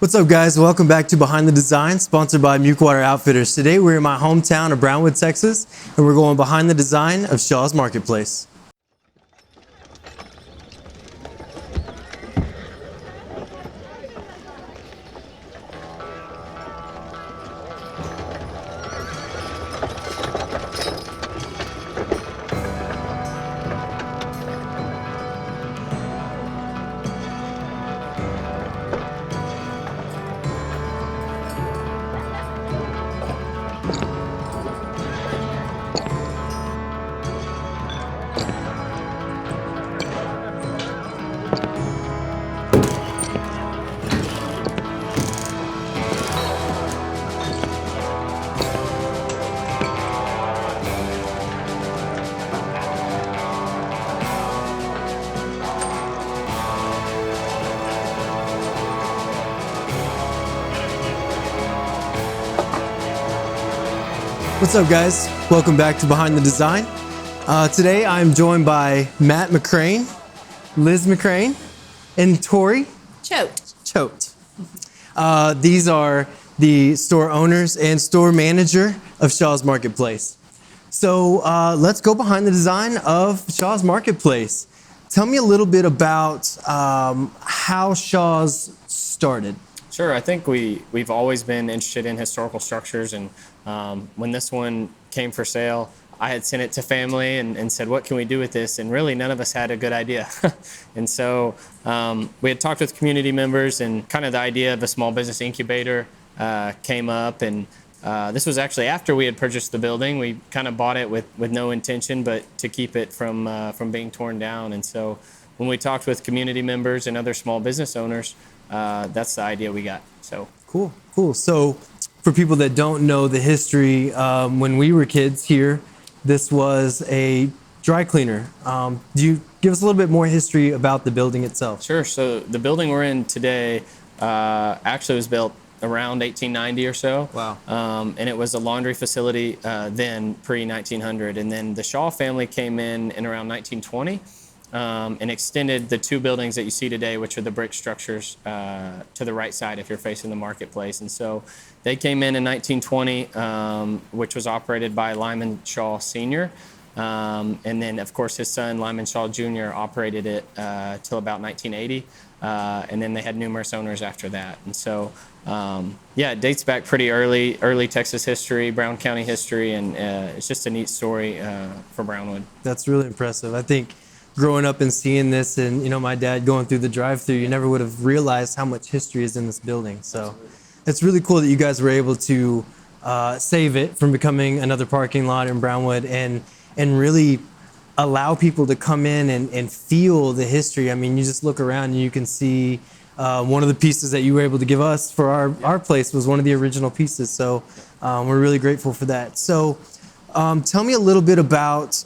What's up, guys? Welcome back to Behind the Design, sponsored by Mukewater Outfitters. Today we're in my hometown of Brownwood, Texas, and we're going behind the design of Shaw's Marketplace. What's up, guys? Welcome back to Behind the Design. Today I'm joined by Matt McCrane, Liz McCrane, and Tori Choate. These are the store owners and store manager of Shaw's Marketplace. So let's go behind the design of Shaw's Marketplace. Tell me a little bit about how Shaw's started. Sure. I think we've always been interested in historical structures, and when this one came for sale, I had sent it to family and said, what can we do with this? And really none of us had a good idea. And so we had talked with community members, and kind of the idea of a small business incubator came up. And this was actually after we had purchased the building. We kind of bought it with no intention but to keep it from being torn down. And so when we talked with community members and other small business owners, that's the idea we got. So Cool. So for people that don't know the history, when we were kids here, this was a dry cleaner. Do you give us a little bit more history about the building itself? Sure. So the building we're in today actually was built around 1890 or so. Wow. And it was a laundry facility then, pre-1900. And then the Shaw family came in around 1920. And extended the two buildings that you see today, which are the brick structures to the right side if you're facing the marketplace. And so they came in 1920, which was operated by Lyman Shaw Sr. And then, of course, his son, Lyman Shaw Jr., operated it till about 1980. And then they had numerous owners after that. And so, it dates back pretty early Texas history, Brown County history, and it's just a neat story for Brownwood. That's really impressive. I think growing up and seeing this, and my dad going through the drive-thru, you never would have realized how much history is in this building. So it's really cool that you guys were able to save it from becoming another parking lot in Brownwood, and really allow people to come in and feel the history. I mean, you just look around and you can see one of the pieces that you were able to give us for our place was one of the original pieces. So we're really grateful for that. So tell me a little bit about,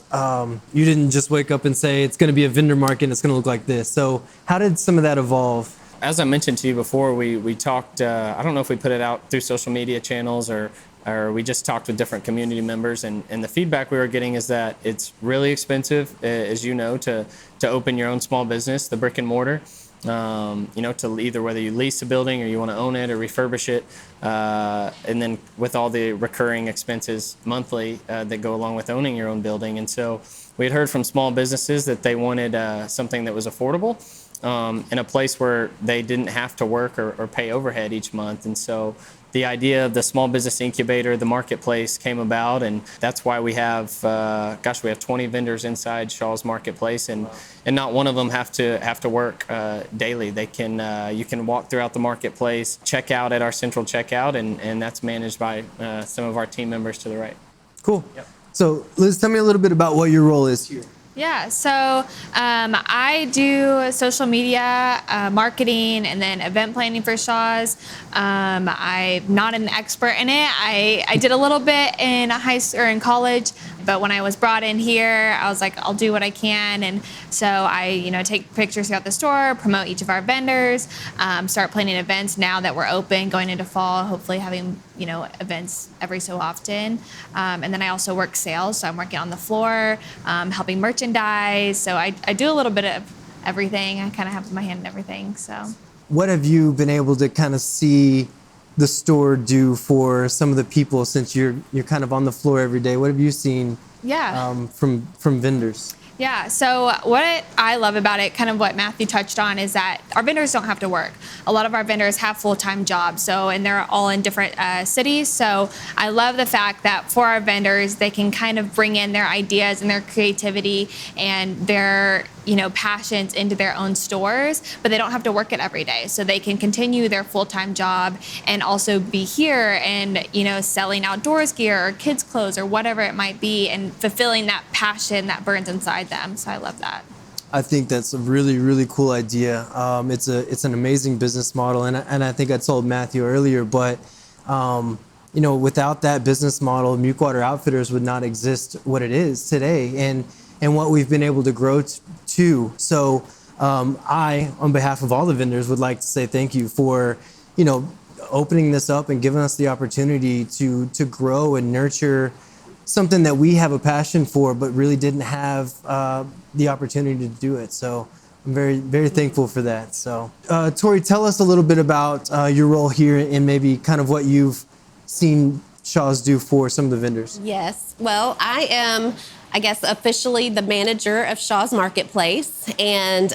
you didn't just wake up and say it's going to be a vendor market and it's going to look like this. So how did some of that evolve? As I mentioned to you before, we talked, I don't know if we put it out through social media channels or we just talked with different community members, and the feedback we were getting is that it's really expensive, as you know, to open your own small business, the brick and mortar. To either whether you lease a building or you want to own it or refurbish it, and then with all the recurring expenses monthly that go along with owning your own building. And so we had heard from small businesses that they wanted something that was affordable in a place where they didn't have to work or pay overhead each month. And so the idea of the small business incubator, the marketplace, came about, and that's why we have, we have 20 vendors inside Shaw's Marketplace, and not one of them have to work daily. They can, you can walk throughout the marketplace, check out at our central checkout, and that's managed by some of our team members to the right. Cool. Yep. So Liz, tell me a little bit about what your role is here. Yeah, so I do social media, marketing, and then event planning for Shaw's. I'm not an expert in it. I did a little bit in in college, but when I was brought in here, I was like, I'll do what I can. And so I, take pictures throughout the store, promote each of our vendors, start planning events now that we're open, going into fall, hopefully having, events every so often. And then I also work sales, so I'm working on the floor, helping merchandise. So I do a little bit of everything. I kind of have my hand in everything, so. what have you been able to kind of see the store do for some of the people, since you're kind of on the floor every day? What have you seen from vendors? Yeah, so what I love about it, kind of what Matthew touched on, is that our vendors don't have to work. A lot of our vendors have full-time jobs, and they're all in different cities. So I love the fact that for our vendors, they can kind of bring in their ideas and their creativity and their passions into their own stores, but they don't have to work it every day. So they can continue their full-time job and also be here and, selling outdoors gear or kids clothes or whatever it might be, and fulfilling that passion that burns inside them. So I love that. I think that's a really, really cool idea. It's an amazing business model, and I think I told Matthew earlier, but without that business model, Mukewater Outfitters would not exist what it is today, and what we've been able to grow to. So I, on behalf of all the vendors, would like to say thank you for opening this up and giving us the opportunity to grow and nurture something that we have a passion for, but really didn't have the opportunity to do it. So I'm very, very thankful for that. So Tori, tell us a little bit about your role here and maybe kind of what you've seen Shaw's do for some of the vendors. Yes. Well, I am, I guess, officially the manager of Shaw's Marketplace. And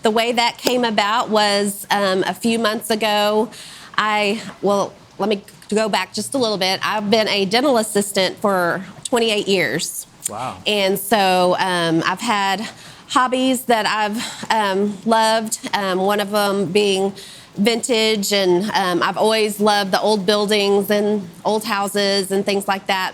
the way that came about was a few months ago, let me go back just a little bit. I've been a dental assistant for 28 years. Wow. And so I've had hobbies that I've loved, one of them being vintage, and I've always loved the old buildings and old houses and things like that.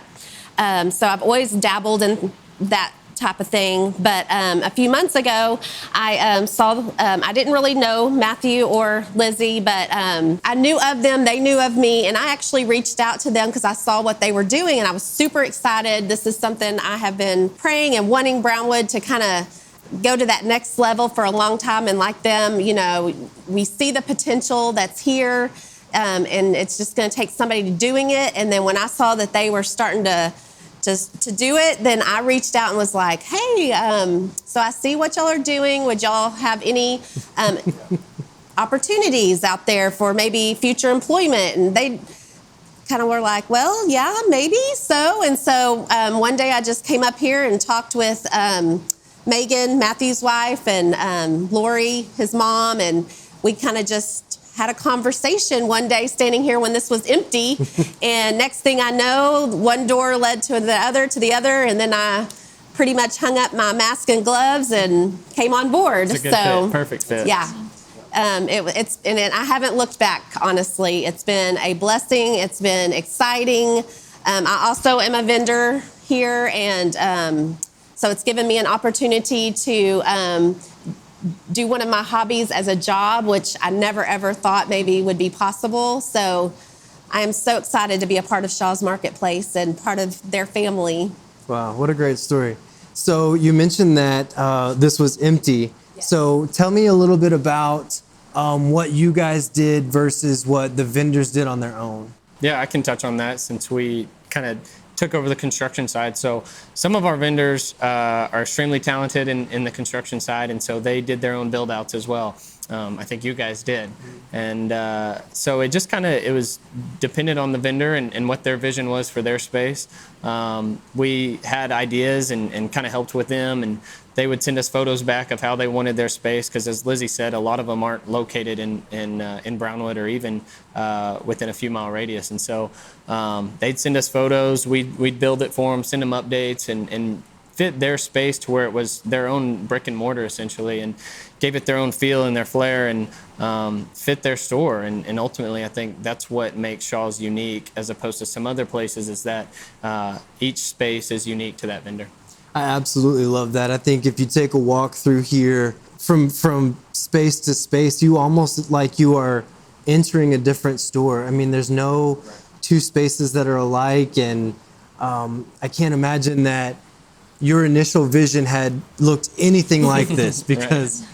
So I've always dabbled in that type of thing. But a few months ago, I saw, I didn't really know Matthew or Lizzie, but I knew of them, they knew of me, and I actually reached out to them because I saw what they were doing, and I was super excited. This is something I have been praying and wanting Brownwood to kind of go to that next level for a long time. And like them, we see the potential that's here, and it's just going to take somebody doing it. And then when I saw that they were starting to do it, then I reached out and was like, hey, so I see what y'all are doing. Would y'all have any opportunities out there for maybe future employment? And they kind of were like, well, yeah, maybe so. And so one day I just came up here and talked with Megan, Matthew's wife, and Lori, his mom, and we kind of just had a conversation one day standing here when this was empty. And next thing I know, one door led to the other, and then I pretty much hung up my mask and gloves and came on board. It's a good fit. Perfect fit. Yeah. I haven't looked back, honestly. It's been a blessing. It's been exciting. I also am a vendor here, and so it's given me an opportunity to do one of my hobbies as a job, which I never, ever thought maybe would be possible. So I am so excited to be a part of Shaw's Marketplace and part of their family. Wow, what a great story. So you mentioned that this was empty. Yes. So tell me a little bit about what you guys did versus what the vendors did on their own. Yeah, I can touch on that since we kind of took over the construction side. So some of our vendors are extremely talented in the construction side, and so they did their own build-outs as well. I think you guys did. And so it just it was dependent on the vendor and what their vision was for their space. We had ideas and kind of helped with them, and they would send us photos back of how they wanted their space, because as Lizzie said, a lot of them aren't located in Brownwood or even within a few mile radius. And so they'd send us photos, we'd build it for them, send them updates, and fit their space to where it was their own brick and mortar essentially, and gave it their own feel and their flair, and fit their store. And ultimately, I think that's what makes Shaw's unique as opposed to some other places, is that each space is unique to that vendor. I absolutely love that. I think if you take a walk through here from space to space, you almost like you are entering a different store. I mean, there's no two spaces that are alike, and I can't imagine that your initial vision had looked anything like this, because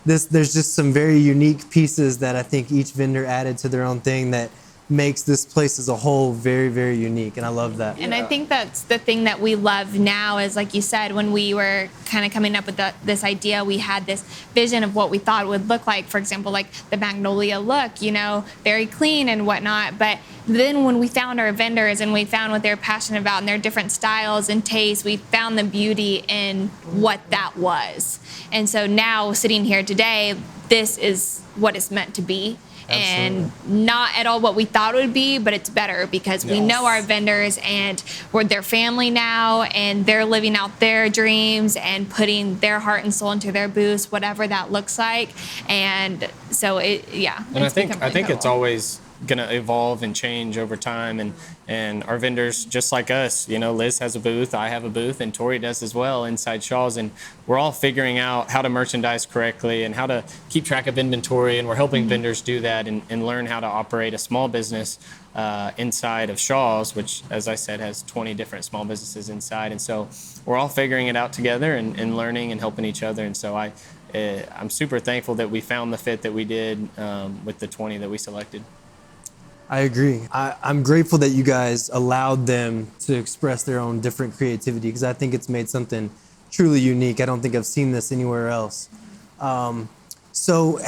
there's just some very unique pieces that I think each vendor added to their own thing that makes this place as a whole very, very unique, and I love that. And I think that's the thing that we love now is, like you said, when we were kind of coming up with this idea, we had this vision of what we thought it would look like. For example, like the Magnolia look, you know, very clean and whatnot. But then when we found our vendors and we found what they're passionate about and their different styles and tastes, we found the beauty in what that was. And so now sitting here today, this is what it's meant to be. Absolutely. And not at all what we thought it would be, but it's better because we know our vendors and we're their family now, and they're living out their dreams and putting their heart and soul into their booths, whatever that looks like. And so And I think it's always going to evolve and change over time, and our vendors, just like us, you know, Liz has a booth, I have a booth, and Tori does as well inside Shaw's, and we're all figuring out how to merchandise correctly and how to keep track of inventory, and we're helping vendors do that and learn how to operate a small business inside of Shaw's, which, as I said, has 20 different small businesses inside. And so we're all figuring it out together and learning and helping each other. And so I'm super thankful that we found the fit that we did with the 20 that we selected. I agree. I'm grateful that you guys allowed them to express their own different creativity, because I think it's made something truly unique. I don't think I've seen this anywhere else. So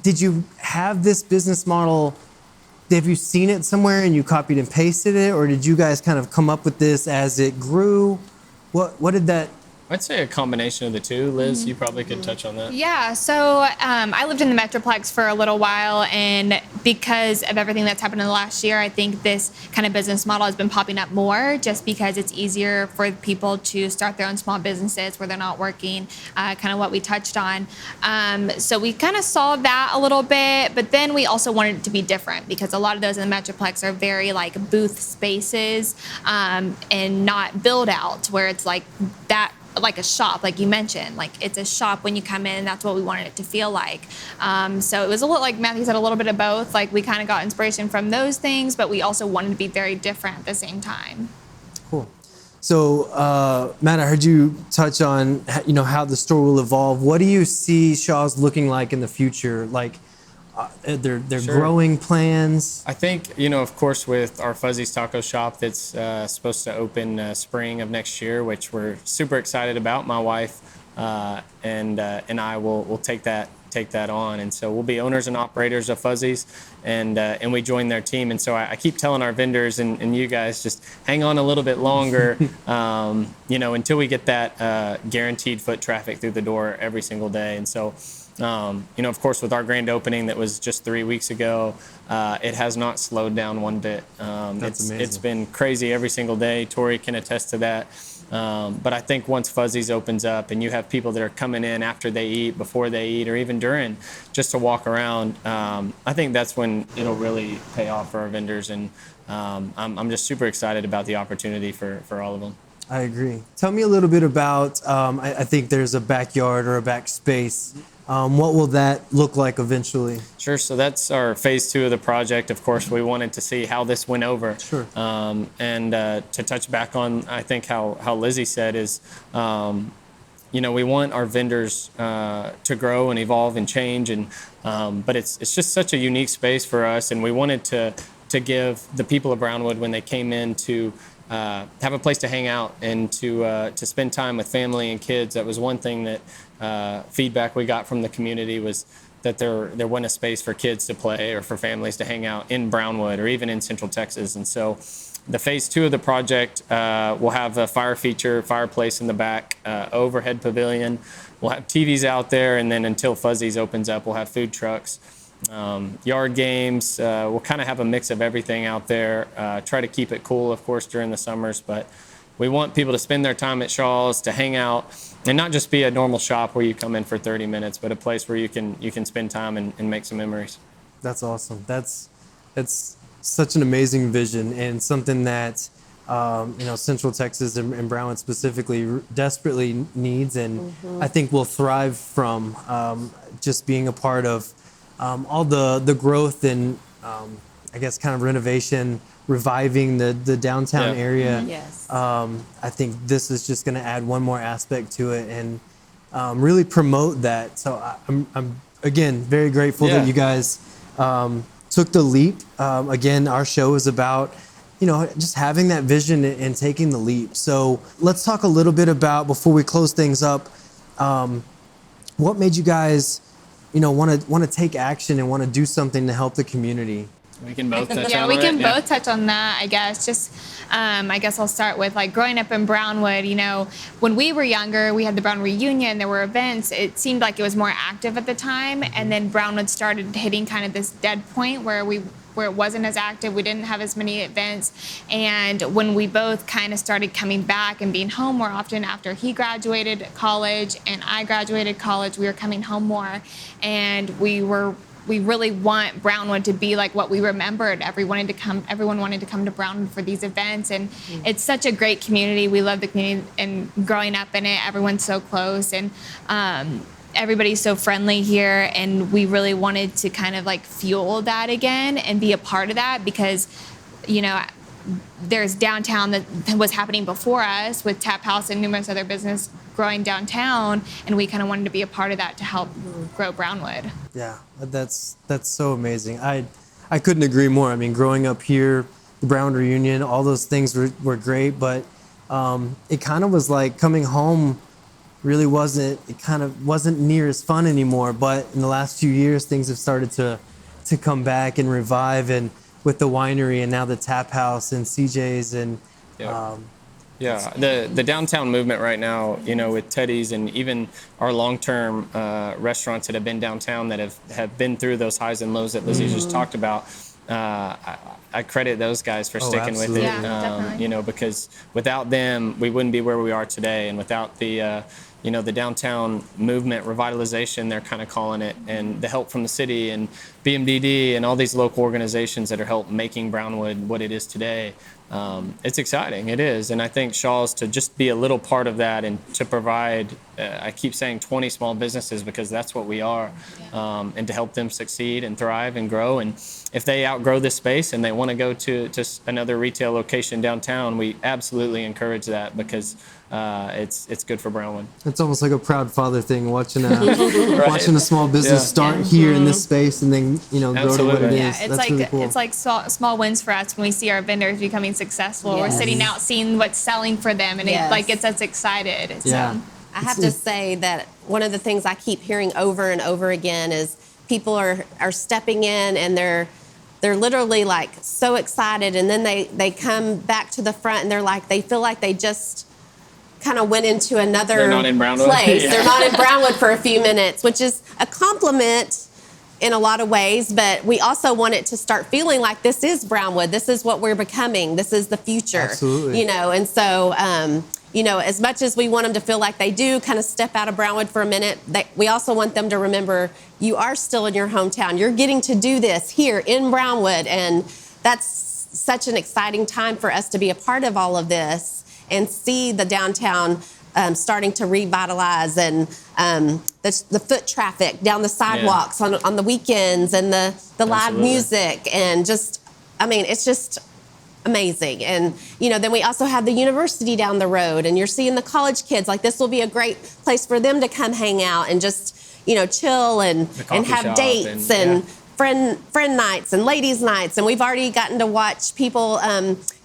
did you have this business model? Have you seen it somewhere and you copied and pasted it, or did you guys kind of come up with this as it grew? What did that? I'd say a combination of the two. Liz, you probably could touch on that. Yeah, so I lived in the Metroplex for a little while, and because of everything that's happened in the last year, I think this kind of business model has been popping up more, just because it's easier for people to start their own small businesses where they're not working, kind of what we touched on. So we kind of saw that a little bit, but then we also wanted it to be different, because a lot of those in the Metroplex are very like booth spaces and not build out, where it's like that, like a shop, like you mentioned, like it's a shop when you come in, and that's what we wanted it to feel like. So it was a little, like Matthew said, a little bit of both. Like we kind of got inspiration from those things, but we also wanted to be very different at the same time. Cool. So Matt, I heard you touch on how the store will evolve. What do you see Shaw's looking like in the future? Like their growing plans? I think, of course, with our Fuzzy's Taco Shop that's supposed to open spring of next year, which we're super excited about. My wife and I will take that on, and so we'll be owners and operators of Fuzzy's, and we join their team. And so I keep telling our vendors and you guys, just hang on a little bit longer, until we get that guaranteed foot traffic through the door every single day. And so of course, with our grand opening that was just 3 weeks ago, it has not slowed down one bit. That's amazing. It's been crazy every single day. Tori can attest to that. But I think once Fuzzy's opens up and you have people that are coming in after they eat, before they eat, or even during, just to walk around, I think that's when it'll really pay off for our vendors. And I'm just super excited about the opportunity for all of them. I agree. Tell me a little bit about, I think there's a backyard or a back space. What will that look like eventually? Sure. So that's our phase 2 of the project. Of course, we wanted to see how this went over. Sure. And to touch back on, I think how Lizzie said is, we want our vendors to grow and evolve and change, and but it's just such a unique space for us, and we wanted to give the people of Brownwood, when they came in, to have a place to hang out and to spend time with family and kids. That was one thing that feedback we got from the community, was that there wasn't a space for kids to play or for families to hang out in Brownwood or even in Central Texas. And so the phase 2 of the project will have a fireplace in the back, overhead pavilion. We'll have TVs out there, and then until Fuzzy's opens up, we'll have food trucks. Yard games. We'll kind of have a mix of everything out there. Try to keep it cool, of course, during the summers, but we want people to spend their time at Shaw's, to hang out, and not just be a normal shop where you come in for 30 minutes, but a place where you can spend time and make some memories. That's awesome. That's such an amazing vision, and something that Central Texas and Brownwood specifically desperately needs, and I think will thrive from just being a part of all the growth and I guess kind of renovation, reviving the downtown area. Yes. I think this is just going to add one more aspect to it and really promote that. So I'm again very grateful that you guys took the leap. Again, our show is about, just having that vision and taking the leap. So let's talk a little bit about, before we close things up, what made you guys, want to take action and want to do something to help the community? We can both touch Yeah, on we it. can both touch on that, I guess. Just, I guess I'll start with like growing up in Brownwood. When we were younger, we had the Brown reunion. There were events. It seemed like it was more active at the time, and then Brownwood started hitting kind of this dead point where it wasn't as active. We didn't have as many events. And when we both kind of started coming back and being home more often after he graduated college and I graduated college, we were coming home more, and we really want Brownwood to be like what we remembered. Everyone wanted to come to Brownwood for these events, and it's such a great community. We love the community, and growing up in it, everyone's so close, and everybody's so friendly here, and we really wanted to kind of like fuel that again and be a part of that, because there's downtown that was happening before us with Tap House and numerous other business growing downtown, and we kind of wanted to be a part of that to help grow Brownwood. Yeah, that's so amazing. I couldn't agree more. I mean, growing up here, the Brown reunion, all those things were great, but it kind of was like coming home really wasn't near as fun anymore. But in the last few years, things have started to come back and revive, and with the winery and now the Tap House and CJ's and the downtown movement right now, with Teddy's and even our long-term restaurants that have been downtown that have been through those highs and lows that Lizzie just talked about. I credit those guys for sticking with it. Yeah, definitely. Because without them, we wouldn't be where we are today, and without the the downtown movement, revitalization, they're kind of calling it, and the help from the city and BMDD and all these local organizations that are helping making Brownwood what it is today. It's exciting, it is, and I think Shaw's to just be a little part of that and to provide, I keep saying 20 small businesses because that's what we are, and to help them succeed and thrive and grow. And if they outgrow this space and they want to go to another retail location downtown, we absolutely encourage that, because it's good for Brownwood. it's almost like a proud father thing, watching a small business start here in this space and then grow to what it Absolutely. is. Yeah, That's really cool. it's like small wins for us when we see our vendors becoming successful. We're Yes. sitting out seeing what's selling for them, and Yes. it gets us excited. Yeah. So, I have to say that one of the things I keep hearing over and over again is people are stepping in, and they're literally like so excited, and then they come back to the front and they feel like they just kind of went into another They're not in Brownwood. place. Yeah. They're not in Brownwood for a few minutes, which is a compliment in a lot of ways, but we also want it to start feeling like this is Brownwood. This is what we're becoming. This is the future. Absolutely. And so, as much as we want them to feel like they do kind of step out of Brownwood for a minute, we also want them to remember you are still in your hometown. You're getting to do this here in Brownwood, and that's such an exciting time for us to be a part of all of this and see the downtown starting to revitalize, and the foot traffic down the sidewalks on the weekends, and the live Absolutely. music, and it's just amazing. And then we also have the university down the road, and you're seeing the college kids. Like, this will be a great place for them to come hang out and just chill and coffee have shop dates and friend nights and ladies nights. And we've already gotten to watch people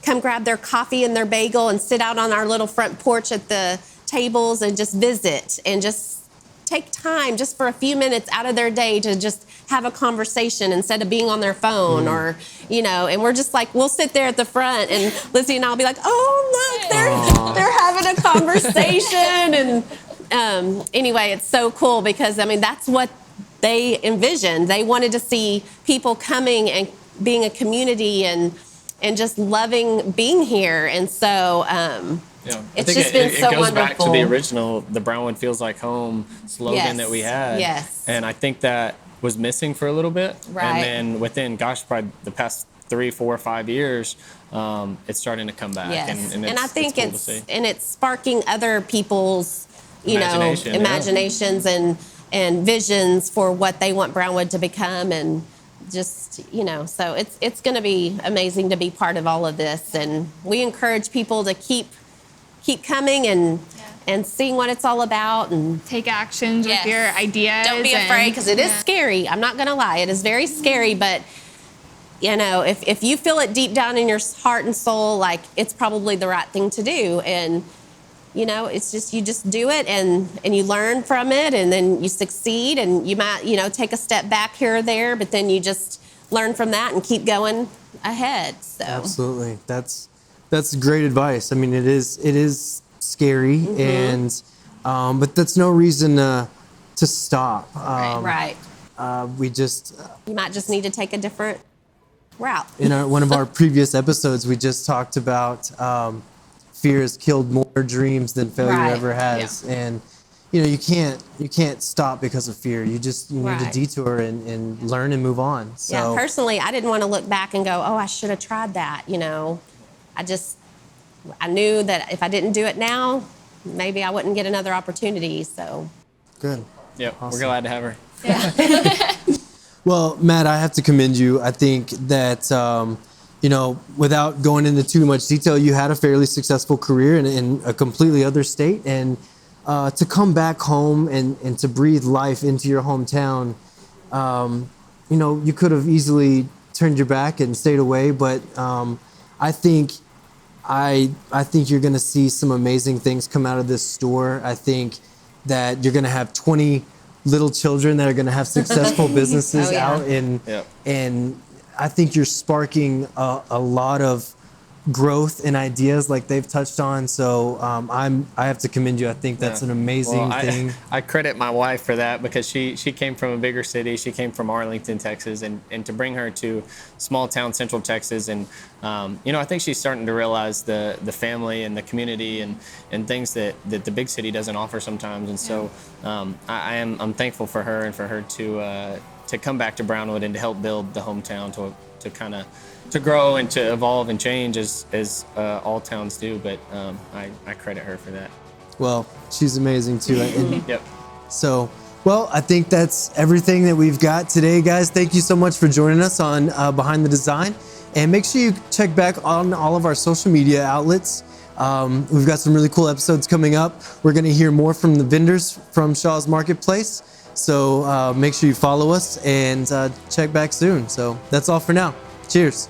come grab their coffee and their bagel and sit out on our little front porch at the tables and just visit and just take time just for a few minutes out of their day to just have a conversation instead of being on their phone or, and we're just like, we'll sit there at the front, and Lizzie and I'll be like, oh, look, they're having a conversation. And anyway, it's so cool because, that's what they envisioned. They wanted to see people coming and being a community and just loving being here. And so, it's just been so it goes back to wonderful. the original, the Brownwood feels like home slogan that we had. Yes. And I think that was missing for a little bit. Right. And then within, probably the past 3, 4, 5 years, it's starting to come back. Yes. And I think cool to see. it's sparking other people's, Imagination, imaginations and visions for what they want Brownwood to become, and just, so it's going to be amazing to be part of all of this. And we encourage people to keep coming and seeing what it's all about, and take actions Yes. with your ideas. don't be afraid, because it is scary. I'm not going to lie. It is very scary, but you know, if you feel it deep down in your heart and soul, like it's probably the right thing to do. And, you know, it's just, you just do it and you learn from it, and then you succeed, and you might, you know, take a step back here or there, but then you just learn from that and keep going ahead. So Absolutely. That's great advice. I mean, it is scary, and but that's no reason to stop. right. We just You might just need to take a different route. in one of our previous episodes, we just talked about fear has killed more dreams than failure Right. ever has, and you know you can't stop because of fear. You need to Right. detour and learn and move on. So Yeah, personally, I didn't want to look back and go, oh, I should have tried that. You know, I knew that if I didn't do it now, maybe I wouldn't get another opportunity. So good. Yep, Awesome. we're glad to have her. Well, Matt, I have to commend you. I think that, you know, without going into too much detail, you had a fairly successful career in a completely other state. And to come back home and to breathe life into your hometown, you know, you could have easily turned your back and stayed away. But I think you're going to see some amazing things come out of this store. I think that you're going to have 20 little children that are going to have successful businesses Oh, yeah. out, Yep. and I think you're sparking a lot of growth and ideas like they've touched on. So I have to commend you. I think that's an amazing thing. I credit my wife for that, because she came from a bigger city. She came from Arlington, Texas, and to bring her to small town Central Texas, and you know, I think she's starting to realize the family and the community and things that the big city doesn't offer sometimes. And so I'm thankful for her, and for her to come back to Brownwood and to help build the hometown to kind of to grow and to evolve and change as all towns do. But I credit her for that. Well, she's amazing too. And Yep. so, well, I think that's everything that we've got today, guys. Thank you so much for joining us on Behind the Design. And make sure you check back on all of our social media outlets. We've got some really cool episodes coming up. We're going to hear more from the vendors from Shaw's Marketplace. So make sure you follow us and check back soon. So that's all for now. Cheers.